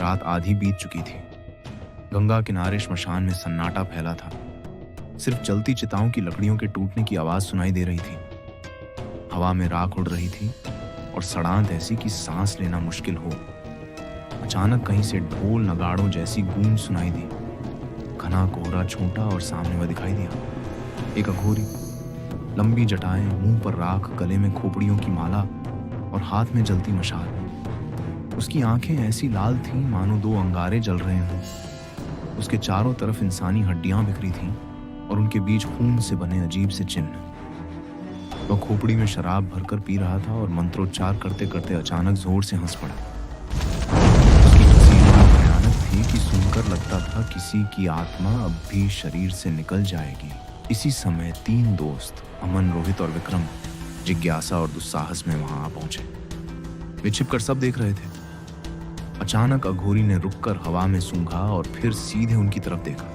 रात आधी बीत चुकी थी। गंगा किनारे श्मशान में सन्नाटा फैला था। सिर्फ जलती चिताओं की लकड़ियों के टूटने की आवाज सुनाई दे रही थी। हवा में राख उड़ रही थी और सड़ांत ऐसी कि सांस लेना मुश्किल हो। अचानक कहीं से ढोल नगाड़ों जैसी गूंज सुनाई दी। घना कोहरा छोटा और सामने वह दिखाई दिया। एक अघोरी, लंबी जटाएं, मुंह पर राख, गले में खोपड़ियों की माला और हाथ में जलती मशाल। उसकी आंखें ऐसी लाल थीं मानो दो अंगारे जल रहे हों। उसके चारों तरफ इंसानी हड्डियां बिखरी थीं और उनके बीच खून से बने अजीब से चिन्ह। वह खोपड़ी में शराब भरकर पी रहा था और मंत्रोच्चार करते करते अचानक जोर से हंस पड़ा। उसकी हंसी इतनी भयानक थी कि सुनकर लगता था किसी की आत्मा अब भी शरीर से निकल जाएगी। इसी समय 3 दोस्त, अमन, रोहित और विक्रम, जिज्ञासा और दुस्साहस में वहां आ पहुंचे। वे छिपकर सब देख रहे थे। अचानक अघोरी ने रुककर हवा में सूंघा और फिर सीधे उनकी तरफ देखा।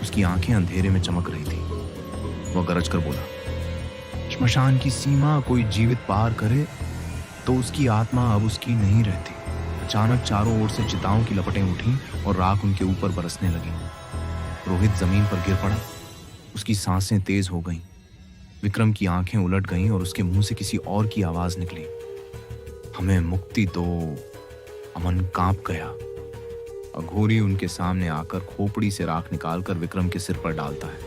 उसकी आंखें अंधेरे में चमक रही थी। वह गरज कर बोला, श्मशान की सीमा कोई जीवित पार करे तो उसकी आत्मा अब उसकी नहीं रहती। अचानक चारों ओर से चिताओं की लपटें उठी और राख उनके ऊपर बरसने लगी। रोहित जमीन पर गिर पड़ा। उसकी सांसें तेज हो गईं। विक्रम की आंखें उलट गईं और उसके मुंह से किसी और की आवाज निकली, हमें मुक्ति दो। अमन कांप गया। अघोरी उनके सामने आकर खोपड़ी से राख निकालकर विक्रम के सिर पर डालता है।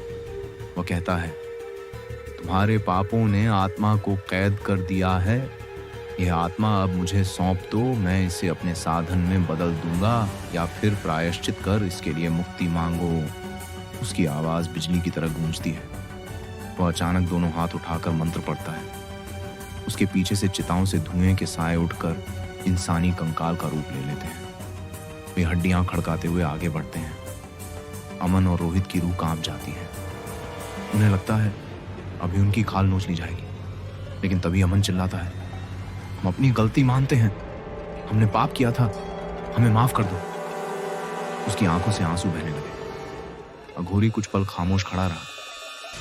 वह कहता है, तुम्हारे पापों ने आत्मा को कैद कर दिया है। यह आत्मा अब मुझे सौंप दो। मैं इसे अपने साधन में बदल दूंगा या फिर प्रायश्चित कर इसके लिए मुक्ति मांगो। उसकी आवाज बिजली की तरह गूंजती है। वह अचानक दोनों हाथ उठाकर मंत्र पढ़ता है। उसके पीछे से चिताओं से धुएं के साए उठकर इंसानी कंकाल का रूप ले लेते हैं। वे हड्डियां खड़काते हुए आगे बढ़ते हैं। अमन और रोहित की रूह कांप जाती है। उन्हें लगता है अभी उनकी खाल नोच ली जाएगी, लेकिन तभी अमन चिल्लाता है, हम अपनी गलती मानते हैं। हमने पाप किया था, हमें माफ कर दो। उसकी आंखों से आंसू बहने लगे। अघोरी कुछ पल खामोश खड़ा रहा।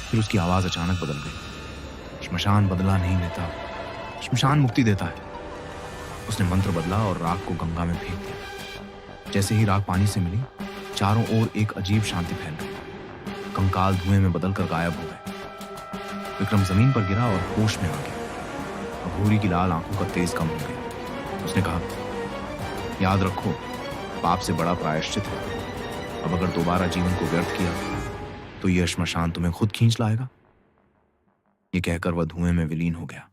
फिर उसकी आवाज अचानक बदल गई, श्मशान बदला नहीं लेता, श्मशान मुक्ति देता है। उसने मंत्र बदला और राख को गंगा में फेंक दिया। जैसे ही राख पानी से मिली, चारों ओर एक अजीब शांति फैल गई। कंकाल धुएं में बदलकर गायब हो गए। विक्रम जमीन पर गिरा और होश में आ गया। अघोरी की लाल आंखों का तेज कम हो गया। उसने कहा, याद रखो, पाप से बड़ा प्रायश्चित है। अब अगर दोबारा जीवन को व्यर्थ किया तो यह श्मशान तुम्हें खुद खींच लाएगा। ये कहकर वह धुएं में विलीन हो गया।